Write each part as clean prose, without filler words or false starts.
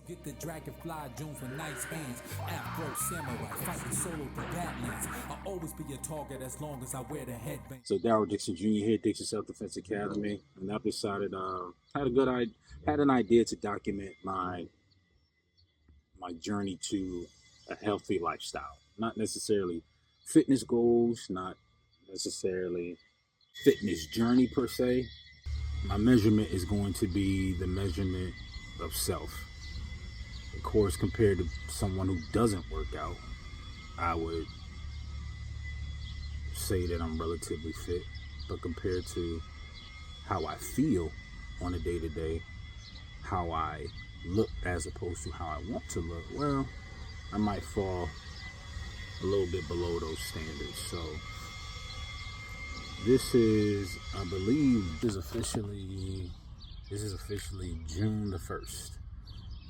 Get the dragonfly Jones with nice hands. Afro samurai fighting solo through Badlands. I'll always be a target as long as I wear the headband. So Daryl Dixon Jr. here, Dixon Self Defense Academy, and I've decided had an idea to document my journey to a healthy lifestyle. Not necessarily fitness goals, not necessarily fitness journey per se. My measurement is going to be the measurement of self. Of course, compared to someone who doesn't work out, I would say that I'm relatively fit. But compared to how I feel on a day-to-day, how I look as opposed to how I want to look, well, I might fall a little bit below those standards. So this is, I believe, this is officially June the 1st,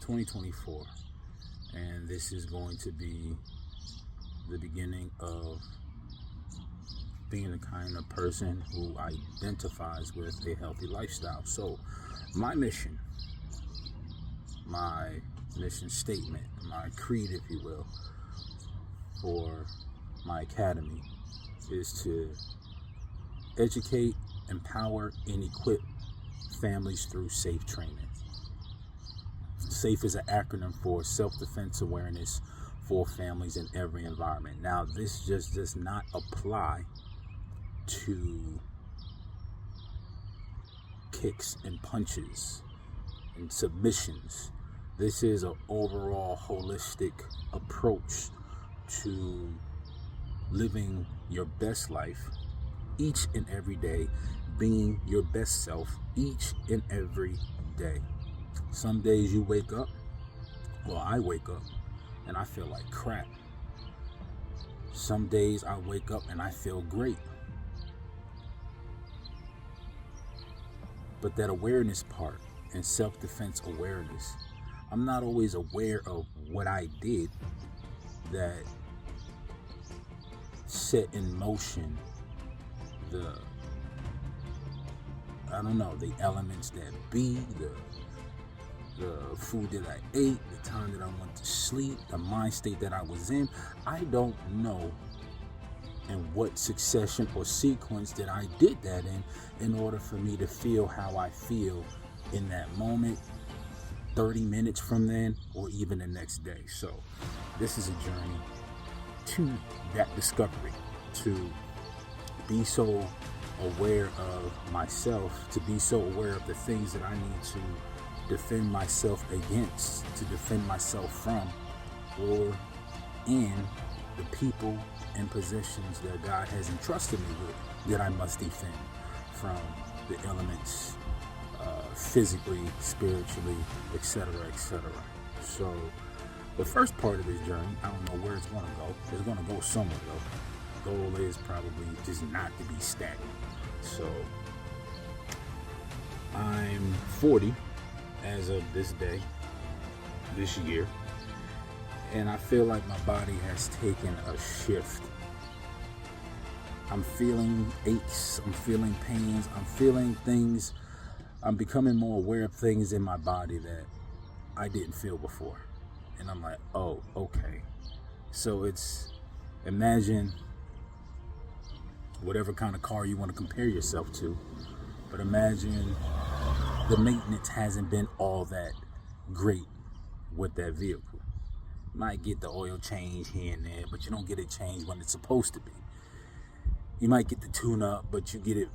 2024. And this is going to be the beginning of being the kind of person who identifies with a healthy lifestyle. So my mission statement, my creed, if you will, for my academy is to educate, empower, and equip families through safe training. SAFE is an acronym for self-defense awareness for families in every environment. Now, this just does not apply to kicks and punches and submissions. This is an overall holistic approach to living your best life each and every day, being your best self each and every day. Some days you wake up, well, I wake up and I feel like crap. Some days I wake up and I feel great. But that awareness part and self-defense awareness, I'm not always aware of what I did that set in motion the elements that be, the food that I ate, the time that I went to sleep, the mind state that I was in. I don't know in what succession or sequence that I did that in order for me to feel how I feel in that moment, 30 minutes from then, or even the next day. So this is a journey to that discovery, to be so aware of myself, to be so aware of the things that I need to defend myself against, to defend myself from, or in the people and positions that God has entrusted me with that I must defend from the elements, physically, spiritually, etc., etc. So the first part of this journey, I don't know where it's going to go. It's going to go somewhere though. The goal is probably just not to be stagnant. So I'm 40 as of this day, this year, and I feel like my body has taken a shift. I'm feeling aches, I'm feeling pains, I'm feeling things. I'm becoming more aware of things in my body that I didn't feel before. And I'm like, oh, okay. So it's, imagine whatever kind of car you want to compare yourself to, but imagine the maintenance hasn't been all that great with that vehicle. You might get the oil change here and there, but you don't get it changed when it's supposed to be. You might get the tune-up, but you get it,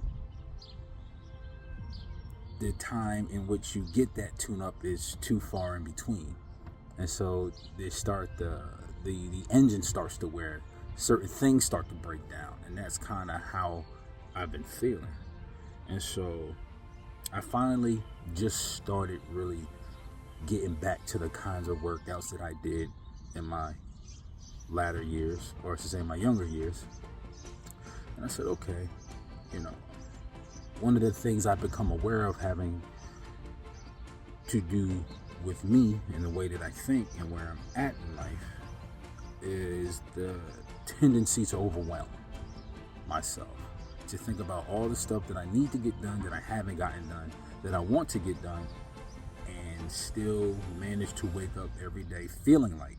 the time in which you get that tune-up is too far in between. And so they start the engine starts to wear, certain things start to break down, and that's kind of how I've been feeling. And so I finally just started really getting back to the kinds of workouts that I did in my latter years, or I should say my younger years. And I said, okay, one of the things I've become aware of having to do with me and the way that I think and where I'm at in life is the tendency to overwhelm myself, to think about all the stuff that I need to get done, that I haven't gotten done, that I want to get done, and and still manage to wake up every day feeling like,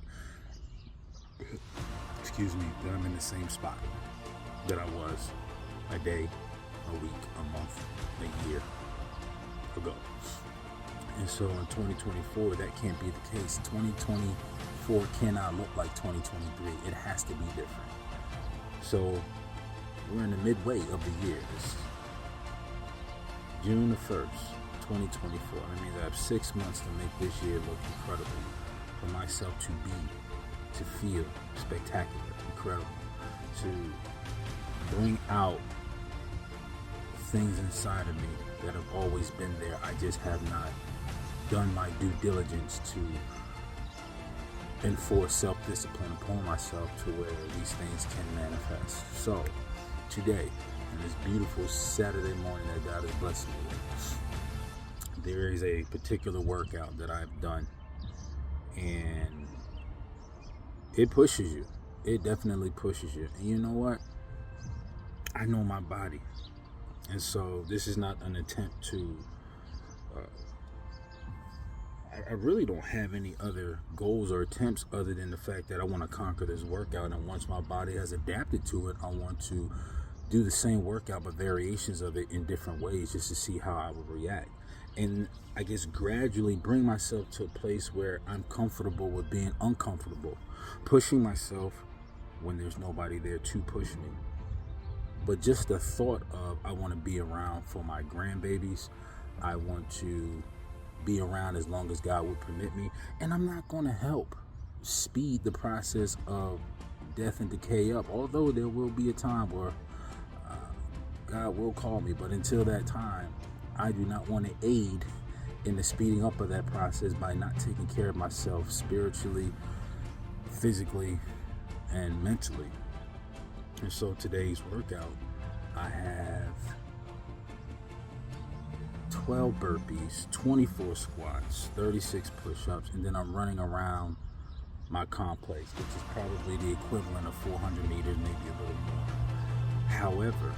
that I'm in the same spot that I was a day, a week, a month, a year ago. And so in 2024, that can't be the case. 2024 cannot look like 2023. It has to be different. So we're in the midway of the year. It's June the 1st, 2024. That means I have 6 months to make this year look incredible. For myself to feel spectacular, incredible. To bring out things inside of me that have always been there. I just have not done my due diligence to enforce self-discipline upon myself to where these things can manifest. So today, on this beautiful Saturday morning that God has blessed me with, there is a particular workout that I've done, and it pushes you. It definitely pushes you. And you know what? I know my body. And so this is not an attempt to I really don't have any other goals or attempts other than the fact that I want to conquer this workout, and once my body has adapted to it, I want to do the same workout but variations of it in different ways just to see how I will react, and I guess gradually bring myself to a place where I'm comfortable with being uncomfortable, pushing myself when there's nobody there to push me. But just the thought of I want to be around for my grandbabies, I want to be around as long as God would permit me, and I'm not going to help speed the process of death and decay up, although there will be a time where God will call me. But until that time, I do not want to aid in the speeding up of that process by not taking care of myself spiritually, physically, and mentally. And so today's workout, I have 12 burpees, 24 squats, 36 push-ups, and then I'm running around my complex, which is probably the equivalent of 400 meters, maybe a little more. However,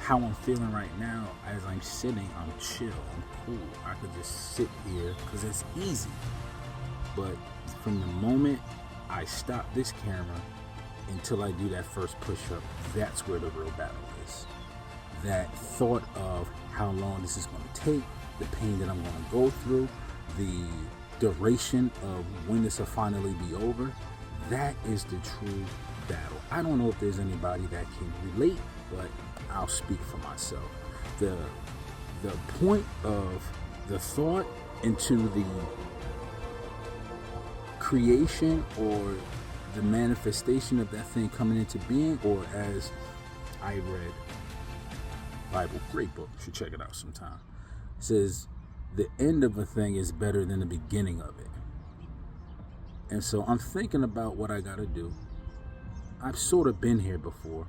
how I'm feeling right now, as I'm sitting, I'm chill, I'm cool. I could just sit here because it's easy. But from the moment I stop this camera until I do that first push-up, that's where the real battle is. That thought of how long this is going to take, the pain that I'm going to go through, the duration of when this will finally be over, that is the true battle. I don't know if there's anybody that can relate, but I'll speak for myself. The point of the thought into the creation or the manifestation of that thing coming into being, or as I read Bible, great book, you should check it out sometime. It says the end of a thing is better than the beginning of it. And so I'm thinking about what I gotta do. I've sort of been here before,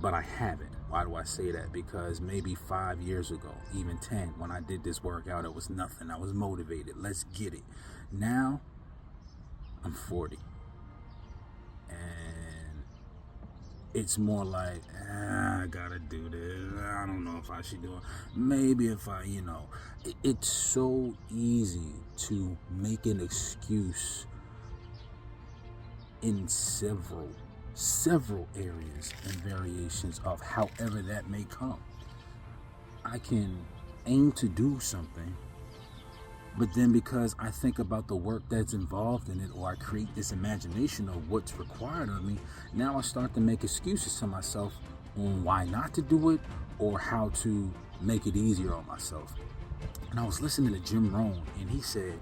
but I haven't. Why do I say that? Because maybe 5 years ago, even 10, when I did this workout, it was nothing. I was motivated. Let's get it. Now I'm 40. And it's more like, I gotta do this. I don't know if I should do it. Maybe if I, it's so easy to make an excuse in several areas and variations of however that may come. I can aim to do something, but then because I think about the work that's involved in it, or I create this imagination of what's required of me, now I start to make excuses to myself on why not to do it or how to make it easier on myself. And I was listening to Jim Rohn, and he said,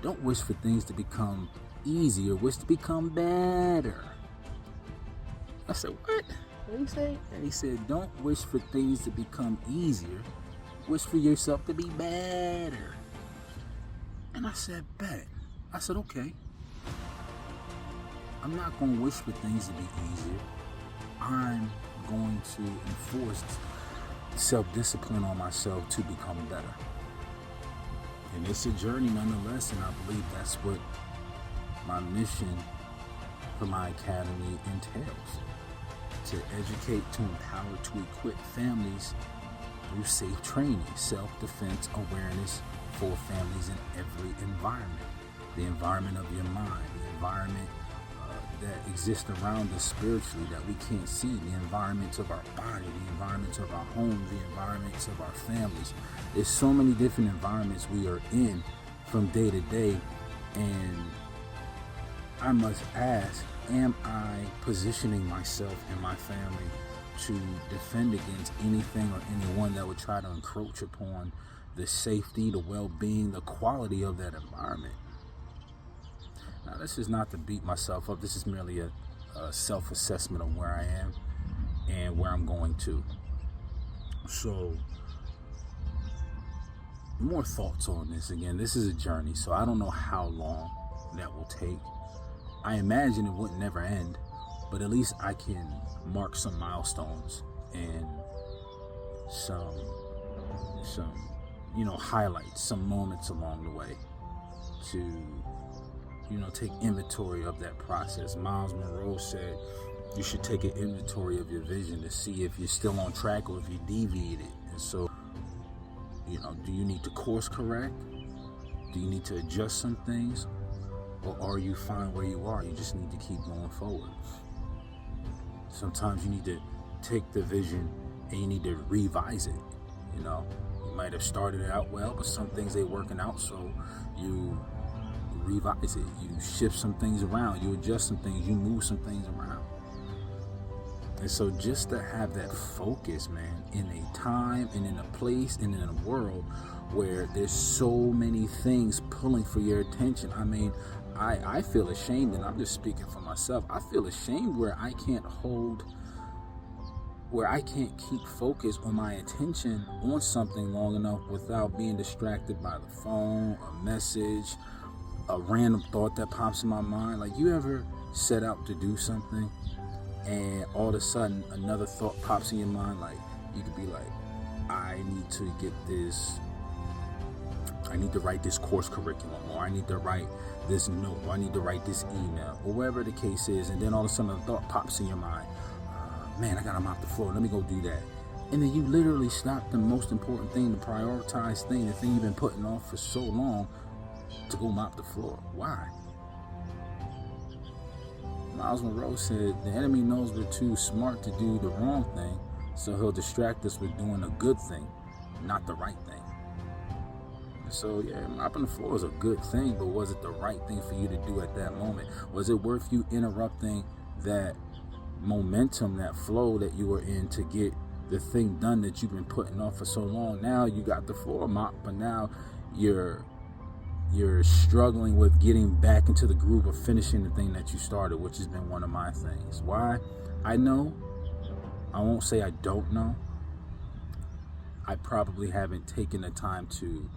don't wish for things to become easier, wish to become better. I said, what? What did he say? And he said, don't wish for things to become easier, wish for yourself to be better. And I said, bet. I said, okay. I'm not going to wish for things to be easier. I'm going to enforce self-discipline on myself to become better. And it's a journey nonetheless, and I believe that's what my mission for my academy entails. To educate, to empower, to equip families through safe training, self-defense awareness for families in every environment. The environment of your mind, the environment that exists around us spiritually that we can't see, the environments of our body, the environments of our homes, the environments of our families. There's so many different environments we are in from day to day, and I must ask, am I positioning myself and my family to defend against anything or anyone that would try to encroach upon the safety, the well-being, the quality of that environment? Now, this is not to beat myself up. This is merely a self-assessment of where I am and where I'm going to. So, more thoughts on this. Again, this is a journey, so I don't know how long that will take. I imagine it wouldn't never end, but at least I can mark some milestones and some highlights, some moments along the way to take inventory of that process. Miles Monroe said you should take an inventory of your vision to see if you're still on track or if you deviated. And so, do you need to course correct? Do you need to adjust some things? Or are you fine where you are? You just need to keep going forward. Sometimes you need to take the vision and you need to revise it. You might have started it out well, but some things ain't working out, so you revise it. You shift some things around, you adjust some things, you move some things around. And so just to have that focus, man, in a time and in a place and in a world where there's so many things pulling for your attention. I mean, I feel ashamed, and I'm just speaking for myself. I feel ashamed where I can't keep focus on my attention on something long enough without being distracted by the phone, a message, a random thought that pops in my mind. Like, you ever set out to do something and all of a sudden another thought pops in your mind? Like, you could be like, I need to write this course curriculum, or I need to write this note, or I need to write this email, or whatever the case is. And then all of a sudden a thought pops in your mind, man, I gotta mop the floor, let me go do that. And then you literally stop the most important thing, the prioritized thing, the thing you've been putting off for so long, to go mop the floor. Why? Miles Monroe said, the enemy knows we're too smart to do the wrong thing, so he'll distract us with doing a good thing, not the right thing. So yeah, mopping the floor is a good thing, but was it the right thing for you to do at that moment? Was it worth you interrupting that momentum, that flow that you were in to get the thing done that you've been putting off for so long? Now you got the floor mopped, but now you're struggling with getting back into the groove of finishing the thing that you started, which has been one of my things. Why? I know. I won't say I don't know. I probably haven't taken the time to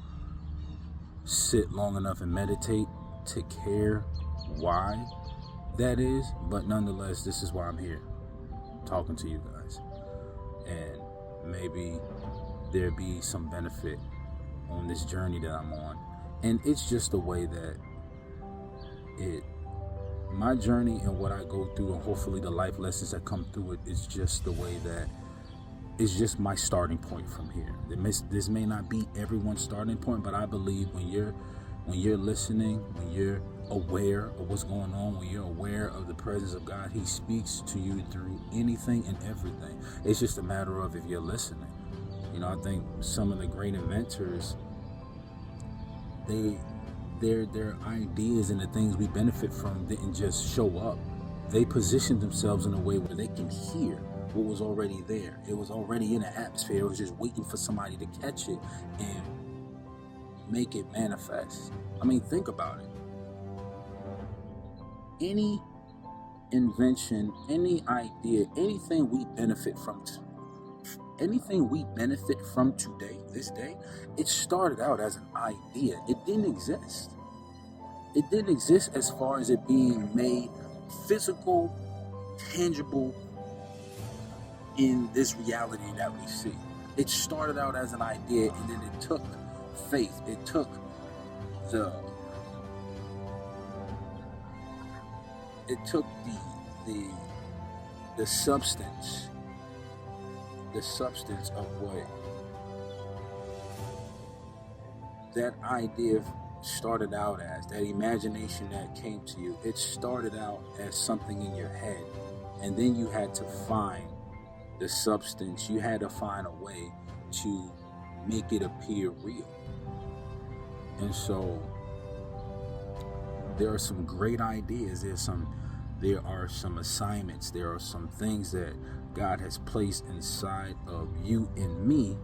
sit long enough and meditate to care why that is, but nonetheless, this is why I'm here talking to you guys, and maybe there be some benefit on this journey that I'm on. And it's just the way that my journey and what I go through, and hopefully the life lessons that come through it, is just the way that it's just my starting point from here. This may not be everyone's starting point, but I believe when you're listening, when you're aware of what's going on, when you're aware of the presence of God, He speaks to you through anything and everything. It's just a matter of if you're listening. I think some of the great inventors, their ideas and the things we benefit from didn't just show up. They positioned themselves in a way where they can hear what was already there. It was already in the atmosphere. It was just waiting for somebody to catch it and make it manifest. I mean, think about it. Any invention, any idea, anything we benefit from today, this day, it started out as an idea. It didn't exist. It didn't exist as far as it being made physical, tangible in this reality that we see. It started out as an idea, and then it took faith. It took the substance of what that idea started out as, that imagination that came to you, it started out as something in your head. And then you had to find the substance. You had to find a way to make it appear real. And so there are some great ideas. There are some assignments. There are some things that God has placed inside of you and me.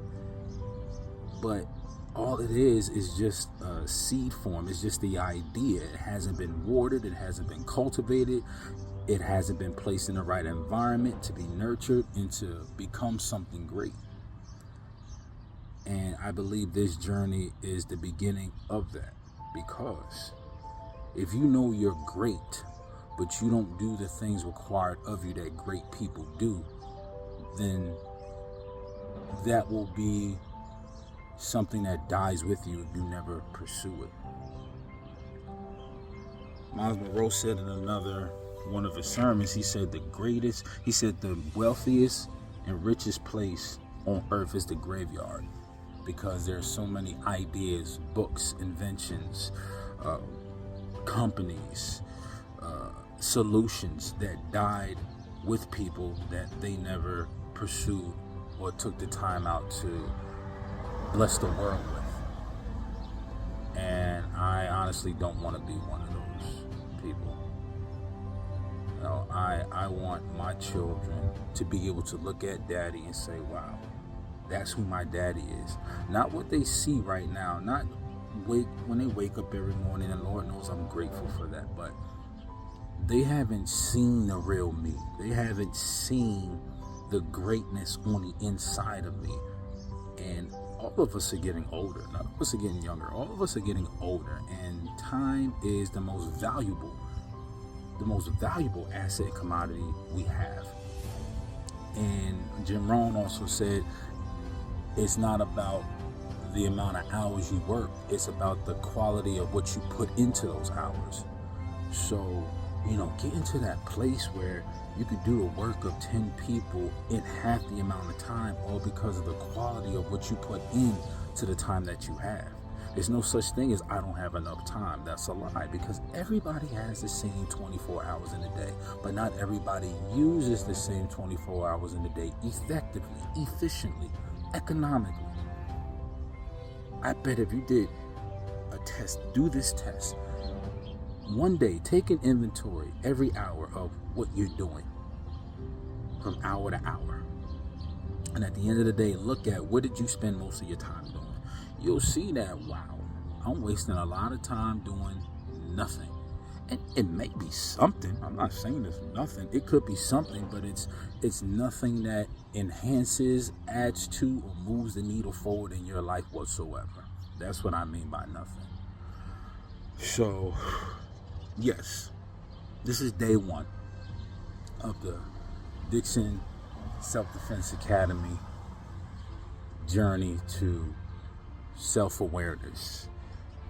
But all it is just a seed form. It's just the idea. It hasn't been watered. It hasn't been cultivated. It hasn't been placed in the right environment to be nurtured and to become something great. And I believe this journey is the beginning of that. Because if you know you're great, but you don't do the things required of you that great people do, then that will be something that dies with you if you never pursue it. Miles Monroe said in another one of his sermons, he said the wealthiest and richest place on earth is the graveyard, because there's so many ideas, books, inventions, companies, solutions that died with people that they never pursued or took the time out to bless the world with. And I honestly don't want to be one of those people. You know, I want my children to be able to look at daddy and say, wow, that's who my daddy is. Not what they see right now, not when they wake up every morning, and Lord knows I'm grateful for that, but they haven't seen the real me. They haven't seen the greatness on the inside of me. And all of us are getting older. None of us are getting younger. All of us are getting older. And time is the most valuable asset commodity we have. And Jim Rohn also said, it's not about the amount of hours you work. It's about the quality of what you put into those hours. So, get into that place where you could do the work of 10 people in half the amount of time, all because of the quality of what you put in to the time that you have. There's no such thing as I don't have enough time. That's a lie, because everybody has the same 24 hours in a day, but not everybody uses the same 24 hours in a day effectively, efficiently, economically. I bet if you did a test, do this test, one day, take an inventory every hour of what you're doing from hour to hour. And at the end of the day, look at what did you spend most of your time doing. You'll see that, wow, I'm wasting a lot of time doing nothing. And it may be something. I'm not saying it's nothing. It could be something, but it's nothing that enhances, adds to, or moves the needle forward in your life whatsoever. That's what I mean by nothing. So, yes, this is day one of the Dixon Self Defense Academy journey to self-awareness,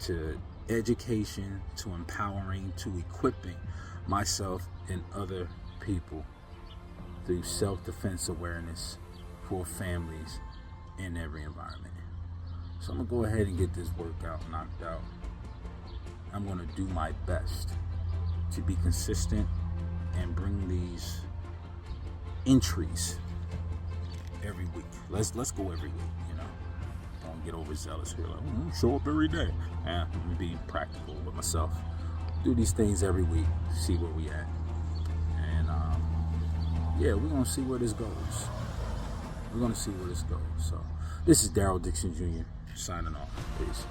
to education, to empowering, to equipping myself and other people through self-defense awareness for families in every environment. So I'm going to go ahead and get this workout knocked out. I'm going to do my best to be consistent and bring these entries every week. Let's go every week, Don't get overzealous here. Like, show up every day. Let me be practical with myself. Do these things every week. See where we at. And we're going to see where this goes. We're going to see where this goes. So this is Daryl Dixon Jr. signing off. Peace.